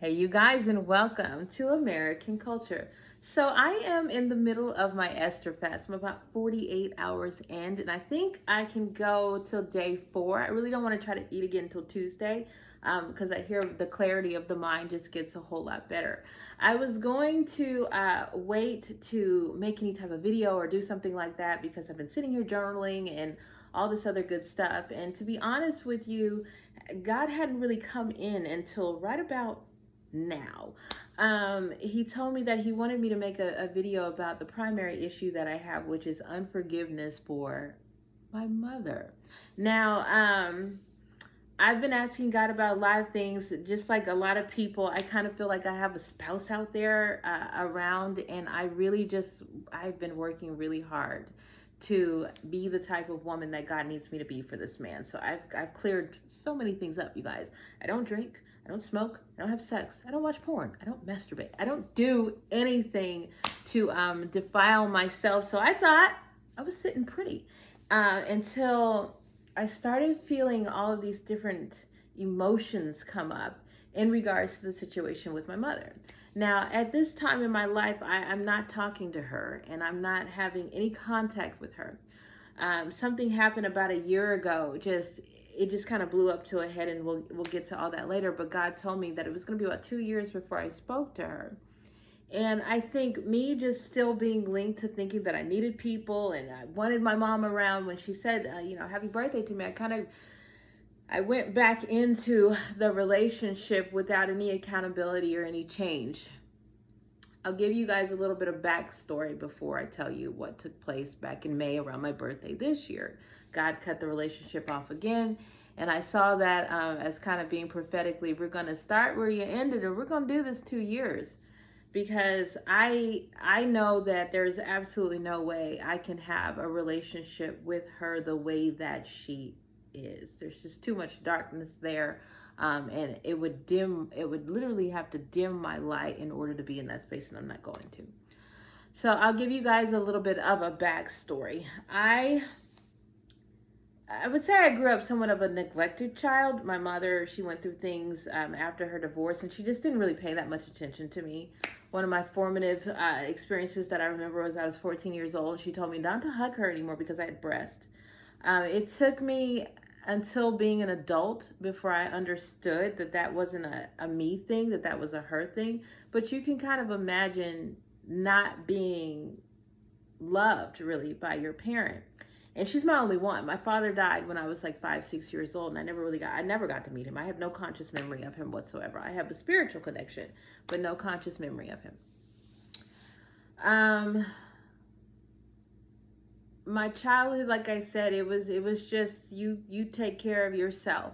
Hey, you guys, and welcome to American Culture. So, I am in the middle of my Esther fast. I'm about 48 hours in, and I think I can go till day 4. I really don't want to try to eat again until Tuesday because I hear the clarity of the mind just gets a whole lot better. I was going to wait to make any type of video or do something like that because I've been sitting here journaling and all this other good stuff. And to be honest with you, God hadn't really come in until right about now. He told me that he wanted me to make a video about the primary issue that I have, which is unforgiveness for my mother. Now, I've been asking God about a lot of things, just like a lot of people. I kind of feel like I have a spouse out there around, and I've been working really hard to be the type of woman that God needs me to be for this man. So I've cleared so many things up, you guys. I don't drink, I don't smoke, I don't have sex, I don't watch porn, I don't masturbate, I don't do anything to defile myself. So I thought I was sitting pretty until I started feeling all of these different emotions come up in regards to the situation with my mother. Now, at this time in my life, I'm not talking to her and I'm not having any contact with her. Something happened about a year ago. It just kind of blew up to a head, and we'll get to all that later. But God told me that it was going to be about 2 years before I spoke to her. And I think me just still being linked to thinking that I needed people and I wanted my mom around when she said, happy birthday to me, I went back into the relationship without any accountability or any change. I'll give you guys a little bit of backstory before I tell you what took place back in May around my birthday this year. God cut the relationship off again. And I saw that as kind of being prophetically, we're going to start where you ended, and we're going to do this 2 years. Because I know that there's absolutely no way I can have a relationship with her the way that she is. There's just too much darkness there, and it would literally have to dim my light in order to be in that space, and I'm not going to. So I'll give you guys a little bit of a backstory. I would say I grew up somewhat of a neglected child. My mother, she went through things after her divorce, and she just didn't really pay that much attention to me. One of my formative experiences that I remember was I was 14 years old, and she told me not to hug her anymore because I had breast. It took me until being an adult before I understood that wasn't a me thing, that was a her thing. But you can kind of imagine not being loved really by your parent. And she's my only one. My father died when I was like 5, 6 years old, and I never got to meet him. I have no conscious memory of him whatsoever. I have a spiritual connection, but no conscious memory of him. My childhood, like I said, it was just you take care of yourself.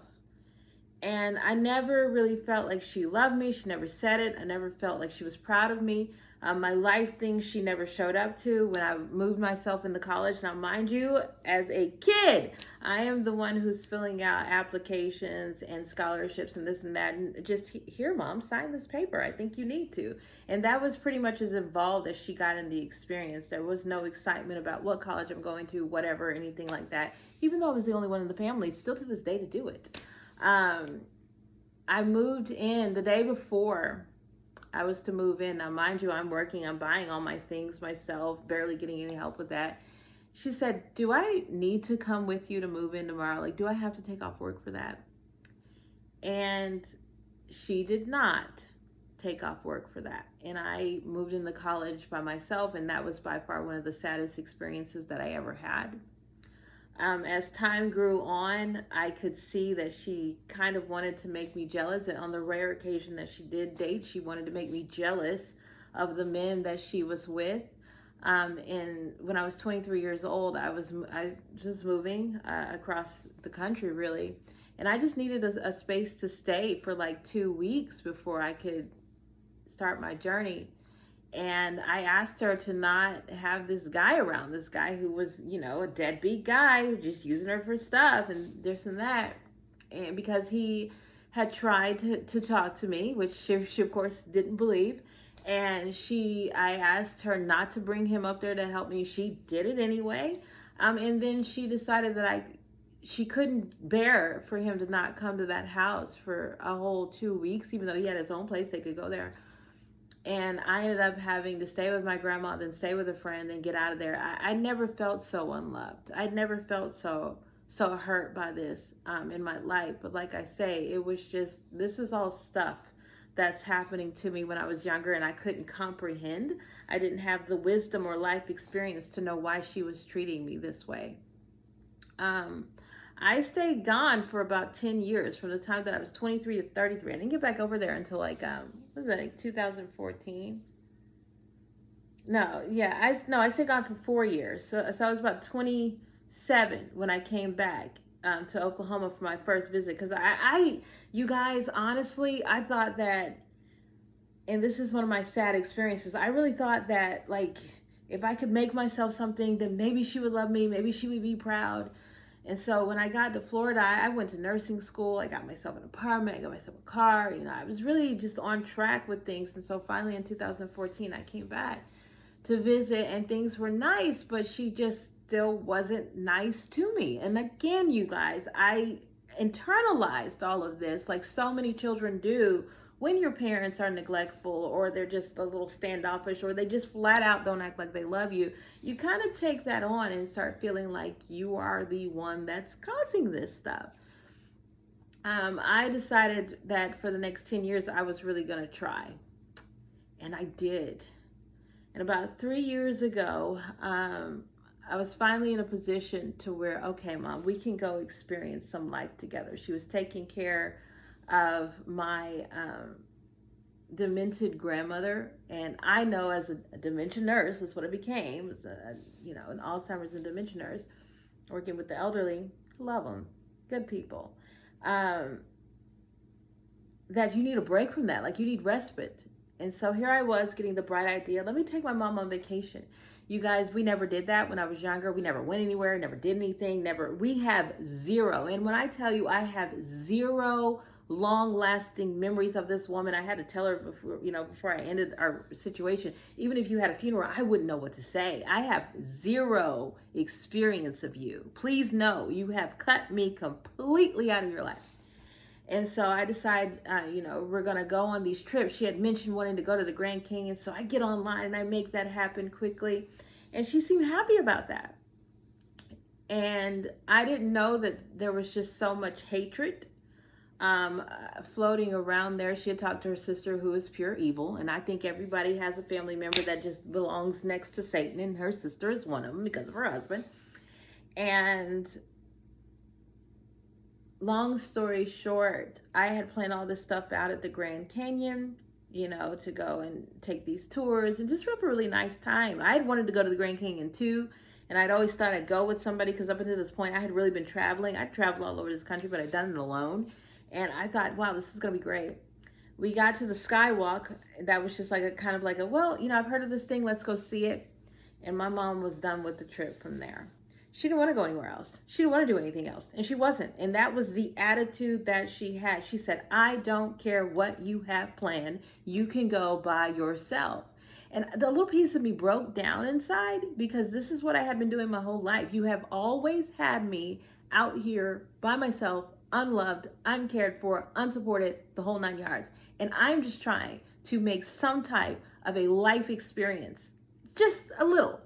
And I never really felt like she loved me. She never said it. I never felt like she was proud of me. My life things she never showed up to when I moved myself into college. Now, mind you, as a kid, I am the one who's filling out applications and scholarships and this and that. And just, here, Mom, sign this paper. I think you need to. And that was pretty much as involved as she got in the experience. There was no excitement about what college I'm going to, whatever, anything like that. Even though I was the only one in the family, still to this day to do it. I moved in the day before I was to move in. Now, mind you, I'm working, I'm buying all my things myself, barely getting any help with that. She said, do I need to come with you to move in tomorrow? Like, do I have to take off work for that? And she did not take off work for that. And I moved into college by myself, and that was by far one of the saddest experiences that I ever had. As time grew on, I could see that she kind of wanted to make me jealous. And on the rare occasion that she did date, she wanted to make me jealous of the men that she was with. And when I was 23 years old, I was just moving across the country, really. And I just needed a space to stay for like 2 weeks before I could start my journey. And I asked her to not have this guy around, this guy who was, a deadbeat guy, just using her for stuff and this and that. And because he had tried to talk to me, which she of course didn't believe. And I asked her not to bring him up there to help me. She did it anyway. And then she decided that she couldn't bear for him to not come to that house for a whole 2 weeks, even though he had his own place, they could go there. And I ended up having to stay with my grandma, then stay with a friend, then get out of there. I never felt so unloved. I never felt so hurt by this in my life. But like I say, it was just, this is all stuff that's happening to me when I was younger, and I couldn't comprehend. I didn't have the wisdom or life experience to know why she was treating me this way. I stayed gone for about 10 years, from the time that I was 23 to 33. I didn't get back over there until like, what was that, like 2014? I stayed gone for 4 years. So I was about 27 when I came back to Oklahoma for my first visit. Because you guys, honestly, I thought that, and this is one of my sad experiences, I really thought that, like, if I could make myself something, then maybe she would love me, maybe she would be proud. And so when I got to Florida, I went to nursing school. I got myself an apartment. I got myself a car. I was really just on track with things. And so finally in 2014, I came back to visit, and things were nice, but she just still wasn't nice to me. And again, you guys, I internalized all of this like so many children do when your parents are neglectful, or they're just a little standoffish, or they just flat out don't act like they love you. You kind of take that on and start feeling like you are the one that's causing this stuff. I decided that for the next 10 years, I was really going to try. And I did. And about 3 years ago, I was finally in a position to where, okay, Mom, we can go experience some life together. She was taking care of my demented grandmother, and I know as a dementia nurse, that's what I became, as an Alzheimer's and dementia nurse, working with the elderly. Love them, good people. That you need a break from that, like you need respite. And so here I was getting the bright idea, let me take my mom on vacation. You guys, we never did that when I was younger. We never went anywhere, never did anything, we have zero. And when I tell you I have zero long-lasting memories of this woman, I had to tell her before I ended our situation, even if you had a funeral, I wouldn't know what to say. I have zero experience of you. Please know you have cut me completely out of your life. And so I decide, we're going to go on these trips. She had mentioned wanting to go to the Grand Canyon. So I get online and I make that happen quickly. And she seemed happy about that. And I didn't know that there was just so much hatred floating around there. She had talked to her sister, who is pure evil. And I think everybody has a family member that just belongs next to Satan. And her sister is one of them because of her husband. And long story short, I had planned all this stuff out at the Grand Canyon, to go and take these tours and just have a really nice time. I had wanted to go to the Grand Canyon too, and I'd always thought I'd go with somebody because up until this point, I had really been traveling. I'd traveled all over this country, but I'd done it alone. And I thought, wow, this is going to be great. We got to the Skywalk. That was just like I've heard of this thing. Let's go see it. And my mom was done with the trip from there. She didn't want to go anywhere else. She didn't want to do anything else. And she wasn't. And that was the attitude that she had. She said, I don't care what you have planned. You can go by yourself. And the little piece of me broke down inside, because this is what I had been doing my whole life. You have always had me out here by myself, unloved, uncared for, unsupported, the whole 9 yards. And I'm just trying to make some type of a life experience. Just a little.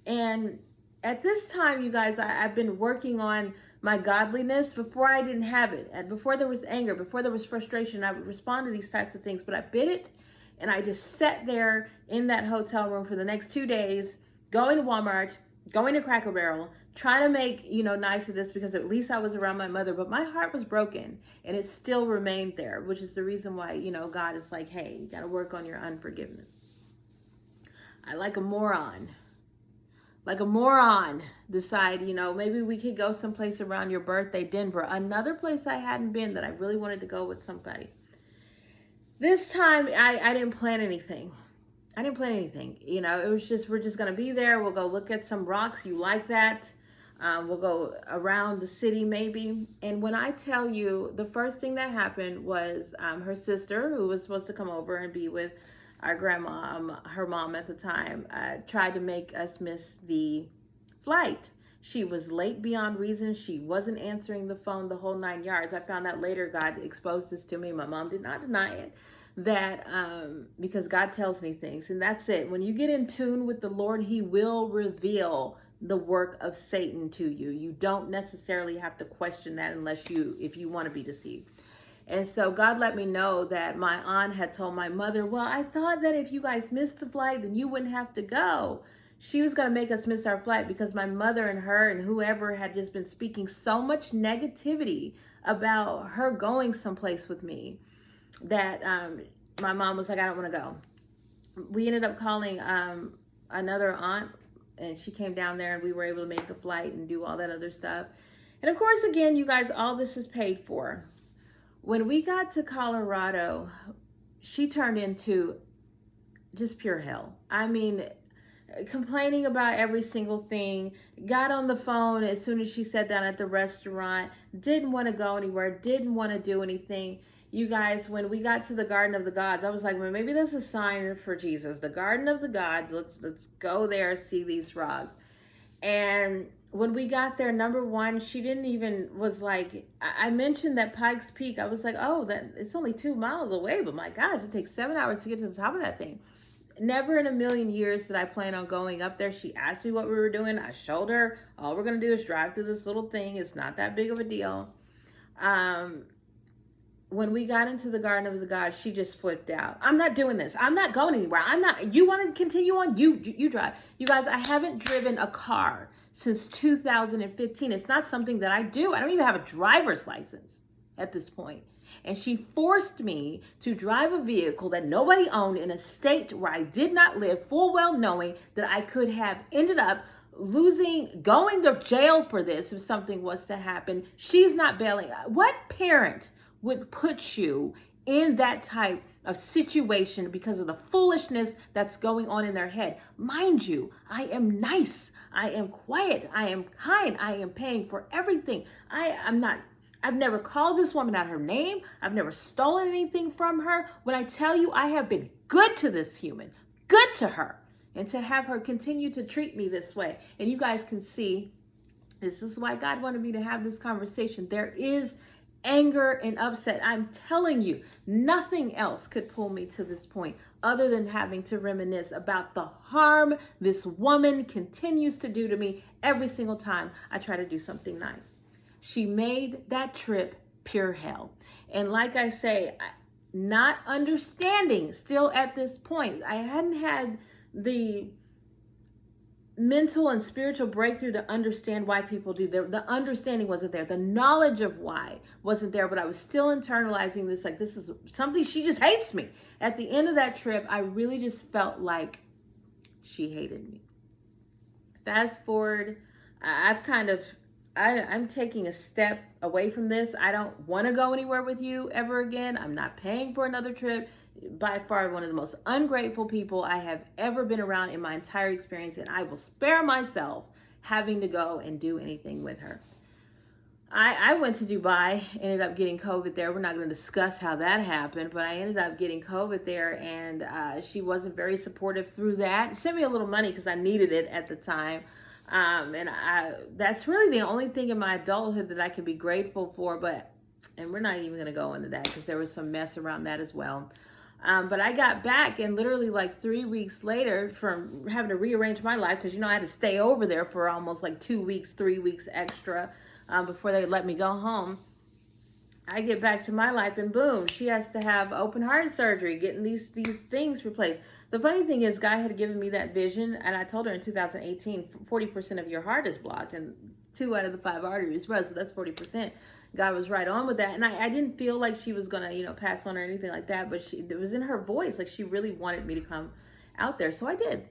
And at this time, you guys, I've been working on my godliness. Before, I didn't have it. And before there was anger, before there was frustration, I would respond to these types of things. But I bit it, and I just sat there in that hotel room for the next 2 days, going to Walmart, going to Cracker Barrel, trying to make, nice of this, because at least I was around my mother. But my heart was broken, and it still remained there, which is the reason why, God is like, hey, you got to work on your unforgiveness. I like a moron, decide, maybe we could go someplace around your birthday, Denver. Another place I hadn't been that I really wanted to go with somebody. This time, I didn't plan anything. It was just, we're just going to be there. We'll go look at some rocks. You like that? We'll go around the city maybe. And when I tell you, the first thing that happened was her sister, who was supposed to come over and be with our grandma, her mom at the time, tried to make us miss the flight. She was late beyond reason. She wasn't answering the phone, the whole 9 yards. I found out later, God exposed this to me. My mom did not deny it. That because God tells me things, and that's it. When you get in tune with the Lord, He will reveal the work of Satan to you. You don't necessarily have to question that if you want to be deceived. And so God let me know that my aunt had told my mother, well, I thought that if you guys missed the flight, then you wouldn't have to go. She was going to make us miss our flight because my mother and her and whoever had just been speaking so much negativity about her going someplace with me that my mom was like, I don't want to go. We ended up calling another aunt, and she came down there, and we were able to make the flight and do all that other stuff. And of course, again, you guys, all this is paid for. When we got to Colorado, she turned into just pure hell. I mean, complaining about every single thing, got on the phone as soon as she sat down at the restaurant, didn't want to go anywhere, didn't want to do anything. You guys, when we got to the Garden of the Gods, I was like, well, maybe that's a sign for Jesus. The Garden of the Gods, let's go there, see these frogs. And when we got there, number one, she didn't even, was like, I mentioned that Pikes Peak. I was like, oh, that it's only 2 miles away, but my gosh, it takes 7 hours to get to the top of that thing. Never in a million years did I plan on going up there. She asked me what we were doing. I showed her, all we're going to do is drive through this little thing. It's not that big of a deal. When we got into the Garden of the Gods, she just flipped out. I'm not doing this. I'm not going anywhere. You want to continue on? You drive. You guys, I haven't driven a car since 2015. It's not something that I do. I don't even have a driver's license at this point. And she forced me to drive a vehicle that nobody owned in a state where I did not live, full well knowing that I could have ended up going to jail for this if something was to happen. She's not bailing. What parent would put you in that type of situation because of the foolishness that's going on in their head? Mind you, I am nice. I am quiet. I am kind. I am paying for everything. I've never called this woman out her name. I've never stolen anything from her. When I tell you I have been good to this human, good to her, and to have her continue to treat me this way. And you guys can see, this is why God wanted me to have this conversation. There is anger and upset. I'm telling you, nothing else could pull me to this point other than having to reminisce about the harm this woman continues to do to me every single time I try to do something nice. She made that trip pure hell. And like I say, not understanding still at this point, I hadn't had the mental and spiritual breakthrough to understand why people do. The understanding wasn't there. The knowledge of why wasn't there, but I was still internalizing this, like this is something, she just hates me. At the end of that trip, I really just felt like she hated me. Fast forward, I'm taking a step away from this. I don't want to go anywhere with you ever again. I'm not paying for another trip. By far one of the most ungrateful people I have ever been around in my entire experience, and I will spare myself having to go and do anything with her. I went to Dubai, ended up getting COVID there. We're not going to discuss how that happened, but I ended up getting COVID there, and she wasn't very supportive through that. She sent me a little money because I needed it at the time. That's really the only thing in my adulthood that I can be grateful for, and we're not even going to go into that because there was some mess around that as well. But I got back, and literally like 3 weeks later from having to rearrange my life, because, I had to stay over there for almost like 2 weeks, 3 weeks extra, before they let me go home. I get back to my life, and boom, she has to have open heart surgery, getting these things replaced. The funny thing is, God had given me that vision, and I told her in 2018, 40% of your heart is blocked, and 2 out of the 5 arteries rust, so that's 40%. God was right on with that, and I didn't feel like she was gonna, pass on or anything like that, but it was in her voice, like she really wanted me to come out there, so I did.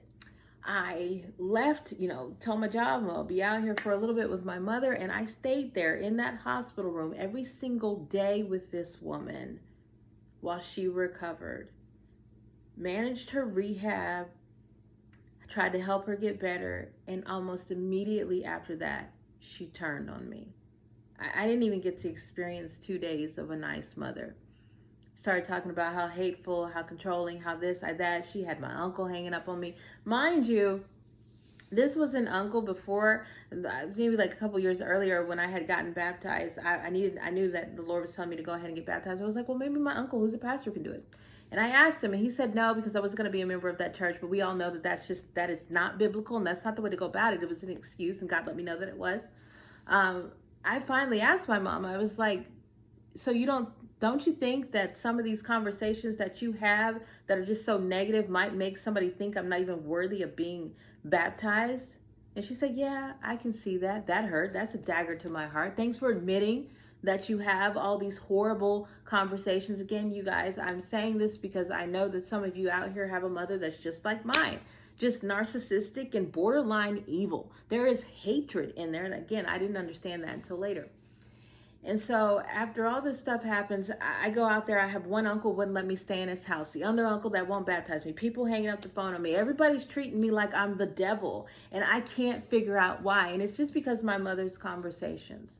I left, told my job, I'll be out here for a little bit with my mother, and I stayed there in that hospital room every single day with this woman while she recovered. Managed her rehab, tried to help her get better, and almost immediately after that, she turned on me. I didn't even get to experience 2 days of a nice mother. Started talking about how hateful, how controlling, how this, how that. She had my uncle hanging up on me. Mind you, This was an uncle before, maybe like a couple years earlier when I had gotten baptized. I knew that the Lord was telling me to go ahead and get baptized. I was like, well, maybe my uncle, who's a pastor, can do it. And I asked him, and he said no, because I was going to be a member of that church. But we all know that that is not biblical, and that's not the way to go about it. It was an excuse, and God let me know that it was. I finally asked my mom. I was like, so don't you think that some of these conversations that you have that are just so negative might make somebody think I'm not even worthy of being baptized? And she said, yeah, I can see that. That hurt. That's a dagger to my heart. Thanks for admitting that you have all these horrible conversations. Again, you guys, I'm saying this because I know that some of you out here have a mother that's just like mine, just narcissistic and borderline evil. There is hatred in there. And again, I didn't understand that until later. And so after all this stuff happens, I go out there. I have one uncle wouldn't let me stay in his house. The other uncle that won't baptize me. People hanging up the phone on me. Everybody's treating me like I'm the devil. And I can't figure out why. And it's just because of my mother's conversations.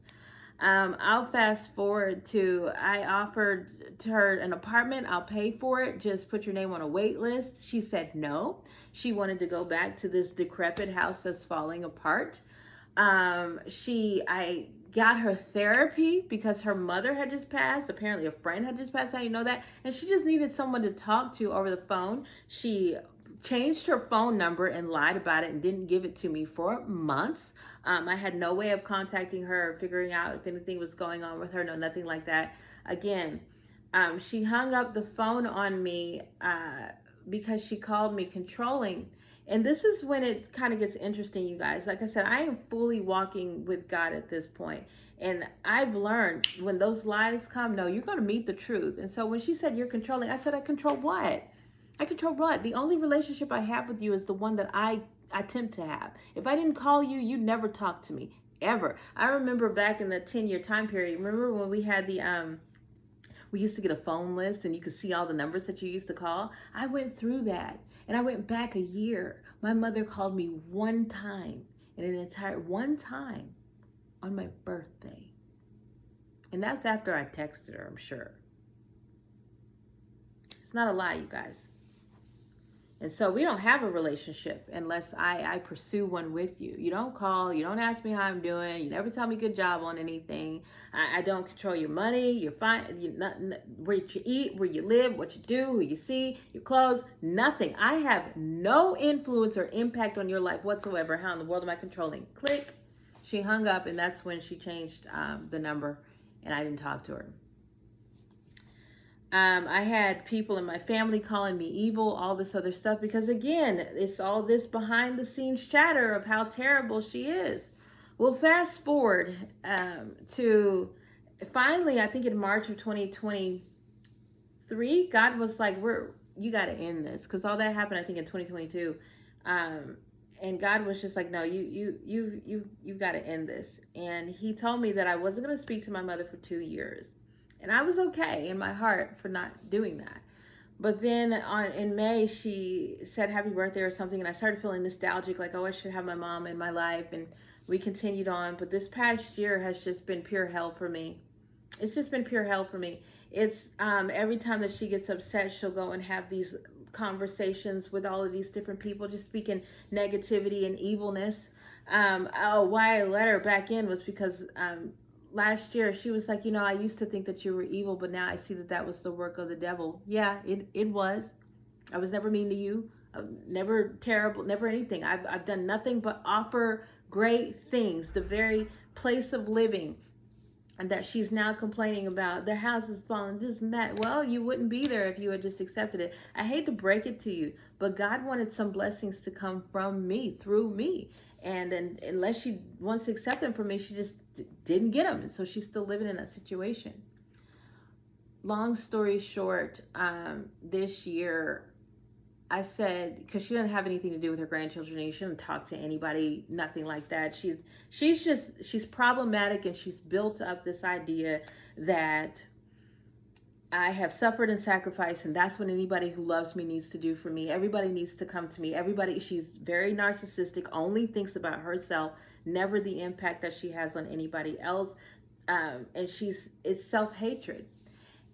I'll fast forward to, I offered to her an apartment. I'll pay for it. Just put your name on a wait list. She said no. She wanted to go back to this decrepit house that's falling apart. I got her therapy because her mother had just passed. Apparently a friend had just passed. How do you know that? And she just needed someone to talk to over the phone. She changed her phone number and lied about it and didn't give it to me for months. I had no way of contacting her or figuring out if anything was going on with her. No, nothing like that. Again, she hung up the phone on me because she called me controlling. And this is when it kind of gets interesting, you guys. Like I said, I am fully walking with God at this point. And I've learned when those lies come, no, you're going to meet the truth. And so when she said you're controlling, I said, I control what? I control what? The only relationship I have with you is the one that I attempt to have. If I didn't call you, you'd never talk to me, ever. I remember back in the 10-year time period, remember when we had we used to get a phone list and you could see all the numbers that you used to call? I went through that and I went back a year. My mother called me one time, one time on my birthday. And that's after I texted her, I'm sure. It's not a lie, you guys. And so we don't have a relationship unless I pursue one with you. You don't call, you don't ask me how I'm doing, you never tell me good job on anything. I don't control your money, your where you eat, where you live, what you do, who you see, your clothes, nothing. I have no influence or impact on your life whatsoever. How in the world am I controlling? Click. She hung up, and that's when she changed the number, and I didn't talk to her. I had people in my family calling me evil, all this other stuff, because again, it's all this behind the scenes chatter of how terrible she is. Well, fast forward to finally, I think in March of 2023, God was like, you got to end this, because all that happened, I think, in 2022. And God was just like, no, you got to end this. And he told me that I wasn't going to speak to my mother for 2 years. And I was okay in my heart for not doing that. But then in May, she said happy birthday or something. And I started feeling nostalgic, like, oh, I should have my mom in my life. And we continued on. But this past year has just been pure hell for me. It's just been pure hell for me. It's every time that she gets upset, she'll go and have these conversations with all of these different people, just speaking negativity and evilness. Why I let her back in was because last year she was like, I used to think that you were evil, but now I see that was the work of the devil. Yeah, it was. I was never mean to you, never terrible, never anything. I've done nothing but offer great things. The very place of living and that she's now complaining about, their house is falling, this and that. Well, you wouldn't be there if you had just accepted it. I hate to break it to you, but God wanted some blessings to come from me, through me. And unless she wants to accept them from me, she just didn't get them. And so she's still living in that situation. Long story short, this year, I said, because she doesn't have anything to do with her grandchildren, and she shouldn't talk to anybody, nothing like that. She's problematic, and she's built up this idea that I have suffered and sacrificed, and that's what anybody who loves me needs to do for me. Everybody needs to come to me. She's very narcissistic, only thinks about herself, never the impact that she has on anybody else. And it's self-hatred.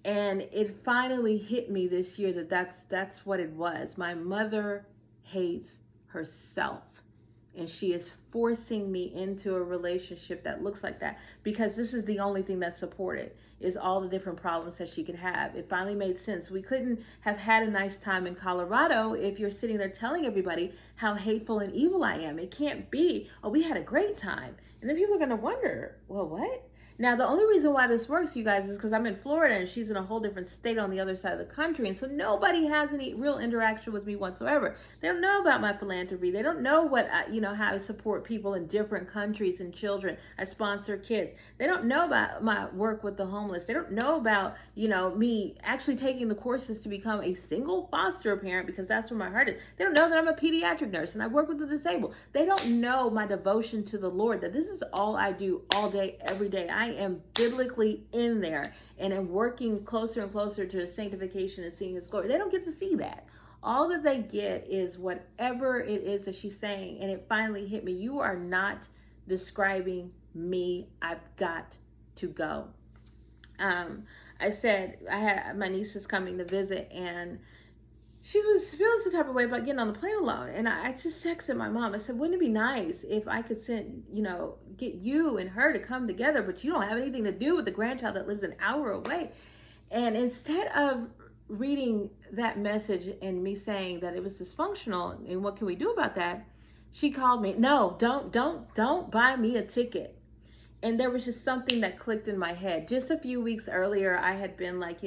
And it finally hit me this year that's what it was. My mother hates herself. And she is forcing me into a relationship that looks like that, because this is the only thing that supported is all the different problems that she could have. It finally made sense. We couldn't have had a nice time in Colorado if you're sitting there telling everybody how hateful and evil I am. It can't be, oh, we had a great time. And then people are going to wonder, well, what? Now, the only reason why this works, you guys, is because I'm in Florida and she's in a whole different state on the other side of the country. And so nobody has any real interaction with me whatsoever. They don't know about my philanthropy. They don't know what, how I support people in different countries and children. I sponsor kids. They don't know about my work with the homeless. They don't know about, me actually taking the courses to become a single foster parent, because that's where my heart is. They don't know that I'm a pediatric nurse and I work with the disabled. They don't know my devotion to the Lord, that this is all I do all day, every day. I am biblically in there and am working closer and closer to his sanctification and seeing his glory. They don't get to see that. All that they get is whatever it is that she's saying. And it finally hit me. You are not describing me. I've got to go. I said, my niece is coming to visit, and she was feeling some type of way about getting on the plane alone. And I just texted my mom. I said, wouldn't it be nice if I could get you and her to come together, but you don't have anything to do with the grandchild that lives an hour away. And instead of reading that message and me saying that it was dysfunctional and what can we do about that, she called me, no, don't buy me a ticket. And there was just something that clicked in my head. Just a few weeks earlier, I had been like,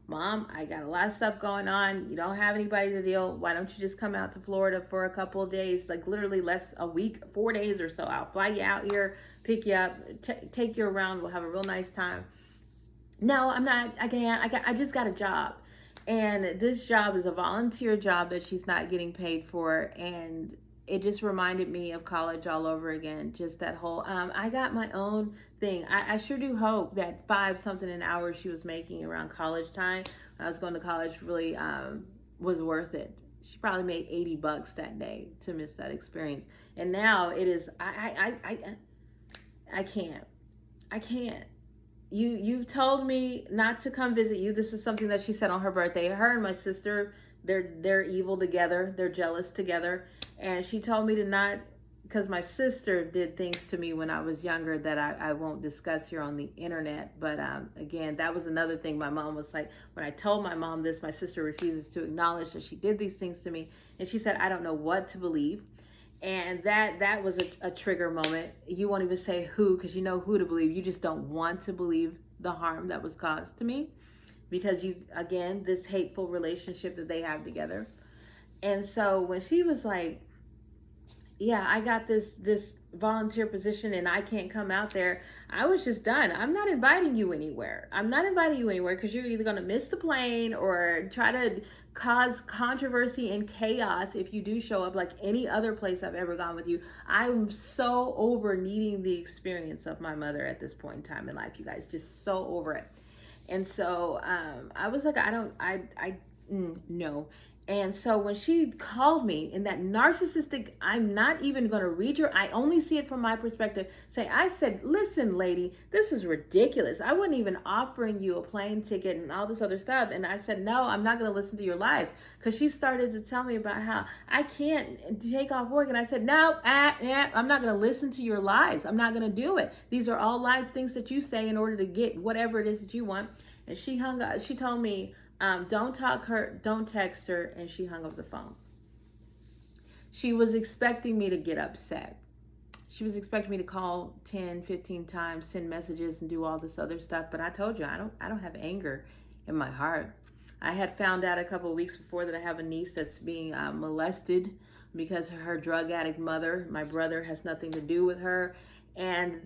Mom, I got a lot of stuff going on. You don't have anybody to deal. Why don't you just come out to Florida for a couple of days, like literally a week, 4 days or so. I'll fly you out here, pick you up, take you around. We'll have a real nice time. No, I'm not. I can't. I just got a job. And this job is a volunteer job that she's not getting paid for. And it just reminded me of college all over again. Just that whole, I got my own thing. I sure do hope that 5 something an hour she was making around college time when I was going to college really was worth it. She probably made $80 that day to miss that experience. And now it is, I can't. You've told me not to come visit you. This is something that she said on her birthday. Her and my sister, they're evil together. They're jealous together. And she told me to not, because my sister did things to me when I was younger that I won't discuss here on the internet. But again, that was another thing. My mom was like, when I told my mom this, my sister refuses to acknowledge that she did these things to me. And she said, I don't know what to believe. And that was a trigger moment. You won't even say who, because you know who to believe. You just don't want to believe the harm that was caused to me, because this hateful relationship that they have together. And so when she was like, yeah, I got this volunteer position and I can't come out there, I was just done. I'm not inviting you anywhere. Because you're either going to miss the plane or try to cause controversy and chaos if you do show up, like any other place I've ever gone with you. I'm so over needing the experience of my mother at this point in time in life, you guys, just so over it. And so I was like, no. And so when she called me in that narcissistic, I'm not even going to read I only see it from my perspective, I said, listen, lady, this is ridiculous. I wasn't even offering you a plane ticket and all this other stuff. And I said, no, I'm not going to listen to your lies. Because she started to tell me about how I can't take off work. And I said, no, I'm not going to listen to your lies. I'm not going to do it. These are all lies, things that you say in order to get whatever it is that you want. And she hung up. She told me, don't text her, and she hung up the phone. She was expecting me to get upset. She was expecting me to call 10, 15 times, send messages, and do all this other stuff. But I told you, I don't have anger in my heart. I had found out a couple of weeks before that I have a niece that's being molested because her drug addict mother. My brother has nothing to do with her. And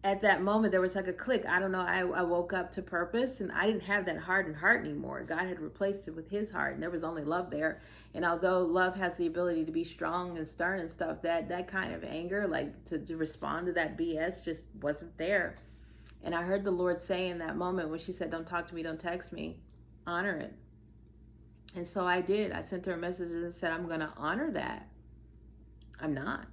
at that moment, there was like a click. I don't know. I woke up to purpose, and I didn't have that hardened heart anymore. God had replaced it with his heart, and there was only love there. And although love has the ability to be strong and stern and stuff, that kind of anger, like to respond to that BS, just wasn't there. And I heard the Lord say in that moment when she said, don't talk to me, don't text me, honor it. And so I did. I sent her a message and said, I'm going to honor that. I'm not.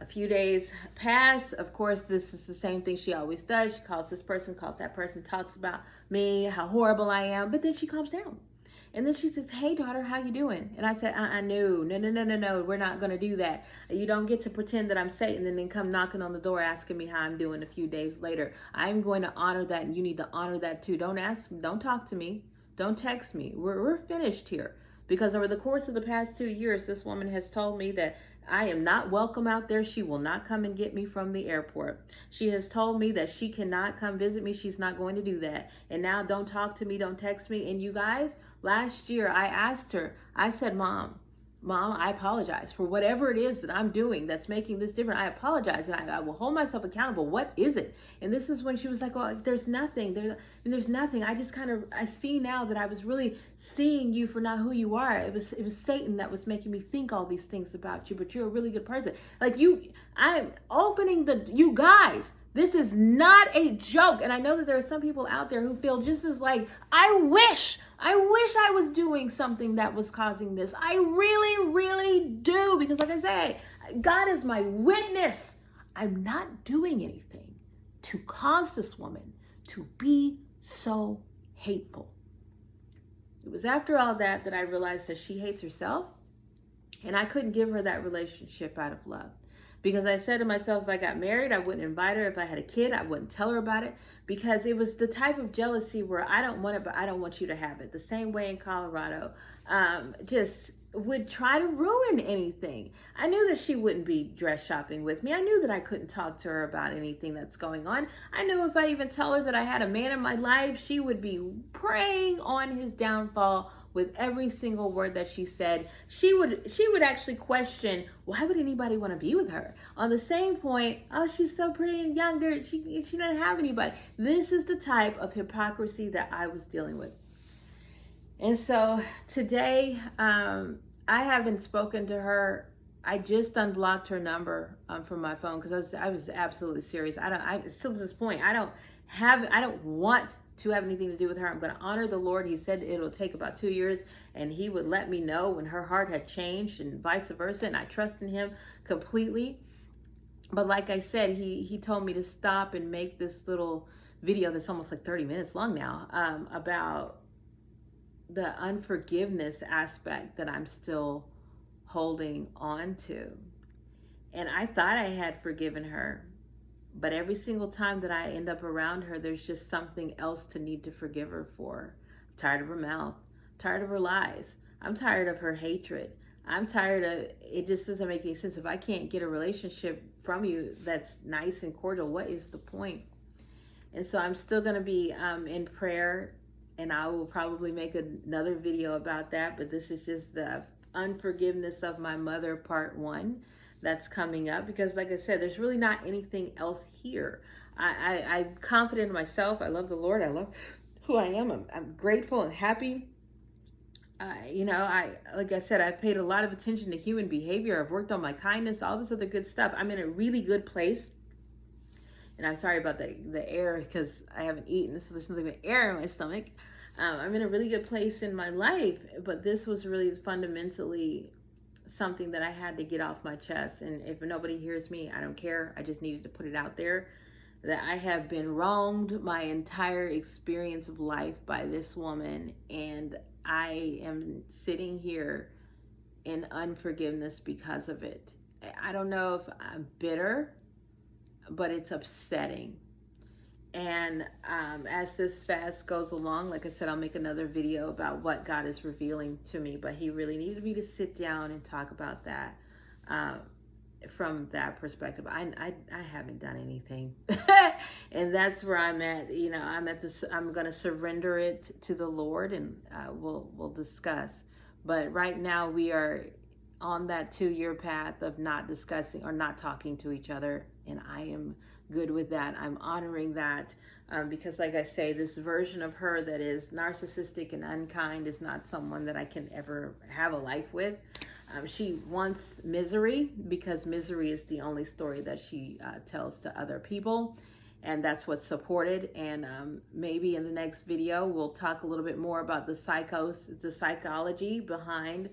A few days pass. Of course, this is the same thing she always does. She calls this person, calls that person, talks about me, how horrible I am, but then she calms down. And then she says, hey, daughter, how you doing? And I said, no, we're not going to do that. You don't get to pretend that I'm Satan and then come knocking on the door asking me how I'm doing a few days later. I'm going to honor that, and you need to honor that too. Don't talk to me. Don't text me. We're finished here. Because over the course of the past 2 years, this woman has told me that I am not welcome out there. She will not come and get me from the airport. She has told me that she cannot come visit me. She's not going to do that. And now don't talk to me, don't text me. And you guys, last year I asked her, I said, Mom, I apologize for whatever it is that I'm doing that's making this different. I apologize, and I will hold myself accountable. What is it? And this is when she was like, oh, there's nothing. There's nothing. I just I see now that I was really seeing you for not who you are. It was Satan that was making me think all these things about you, but you're a really good person. I'm opening you guys. This is not a joke. And I know that there are some people out there who feel just as like, I wish I was doing something that was causing this. I really, really do. Because like I say, God is my witness. I'm not doing anything to cause this woman to be so hateful. It was after all that I realized that she hates herself. And I couldn't give her that relationship out of love. Because I said to myself, if I got married, I wouldn't invite her. If I had a kid, I wouldn't tell her about it. Because it was the type of jealousy where I don't want it, but I don't want you to have it. The same way in Colorado, just would try to ruin anything. I knew that she wouldn't be dress shopping with me. I knew that I couldn't talk to her about anything that's going on. I knew if I even tell her that I had a man in my life, she would be preying on his downfall with every single word that she said. She would actually question, why would anybody want to be with her? On the same point, oh, she's so pretty and young. She doesn't have anybody. This is the type of hypocrisy that I was dealing with. And so today, I haven't spoken to her. I just unblocked her number from my phone because I was absolutely serious. Still to this point, I don't want to have anything to do with her. I'm going to honor the Lord. He said it'll take about 2 years, and he would let me know when her heart had changed and vice versa. And I trust in him completely. But like I said, he told me to stop and make this little video that's almost like 30 minutes long now about the unforgiveness aspect that I'm still holding on to. And I thought I had forgiven her, but every single time that I end up around her, there's just something else to need to forgive her for. I'm tired of her mouth, tired of her lies. I'm tired of her hatred. I'm tired of, it just doesn't make any sense. If I can't get a relationship from you that's nice and cordial, what is the point? And so I'm still going to be in prayer. And I will probably make another video about that. But this is just the unforgiveness of my mother part 1 that's coming up. Because like I said, there's really not anything else here. I'm confident in myself. I love the Lord. I love who I am. I'm grateful and happy. Like I said, I've paid a lot of attention to human behavior. I've worked on my kindness, all this other good stuff. I'm in a really good place. And I'm sorry about the air because I haven't eaten, so there's nothing but air in my stomach. I'm in a really good place in my life, but this was really fundamentally something that I had to get off my chest. And if nobody hears me, I don't care. I just needed to put it out there that I have been wronged my entire experience of life by this woman. And I am sitting here in unforgiveness because of it. I don't know if I'm bitter, but it's upsetting. And as this fast goes along, like I said, I'll make another video about what God is revealing to me, but he really needed me to sit down and talk about that from that perspective. I haven't done anything. And that's where I'm at. I'm going to surrender it to the Lord, and we'll discuss. But right now we are on that 2-year path of not discussing or not talking to each other. And I am good with that. I'm honoring that because like I say, this version of her that is narcissistic and unkind is not someone that I can ever have a life with. She wants misery because misery is the only story that she tells to other people. And that's what's supported. And maybe in the next video, we'll talk a little bit more about the psychology behind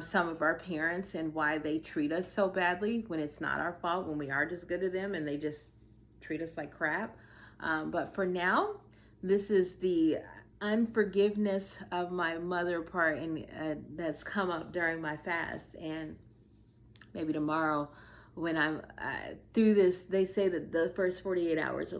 some of our parents and why they treat us so badly when it's not our fault, when we are just good to them and they just treat us like crap. But for now, this is the unforgiveness of my mother part, and that's come up during my fast. And maybe tomorrow when I'm through this, they say that the first 48 hours are